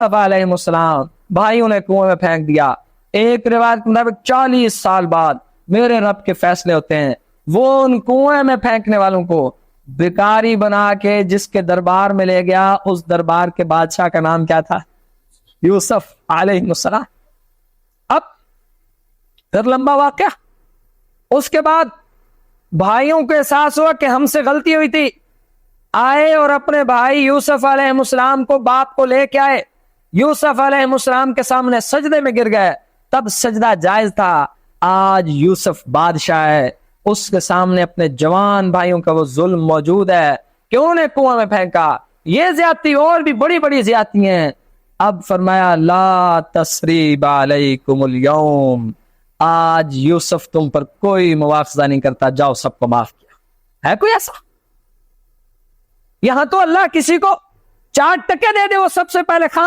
علیہ السلام بھائیوں نے کنویں میں پھینک دیا. ایک روایت کے مطابق 40 سال بعد میرے رب کے فیصلے ہوتے ہیں. وہ ان کنویں میں پھینکنے والوں کو بھکاری بنا کے جس کے دربار میں لے گیا, اس دربار کے بادشاہ کا نام کیا تھا؟ یوسف علیہ السلام. اب پھر لمبا واقعہ. اس کے بعد بھائیوں کو احساس ہوا کہ ہم سے غلطی ہوئی تھی, آئے اور اپنے بھائی یوسف علیہ السلام کو, باپ کو لے کے آئے, یوسف علیہ السلام کے سامنے سجدے میں گر گئے. تب سجدہ جائز تھا. آج یوسف بادشاہ ہے, اس کے سامنے اپنے جوان بھائیوں کا وہ ظلم موجود ہے کہ انہیں کنویں میں پھینکا. یہ زیادتی اور بھی بڑی بڑی زیادتی ہیں. اب فرمایا لا تثریب علیکم اليوم, آج یوسف تم پر کوئی مواخذہ نہیں کرتا, جاؤ سب کو معاف کیا. ہے کوئی ایسا؟ یہاں تو اللہ کسی کو 4 ٹکے دے دے وہ سب سے پہلے خان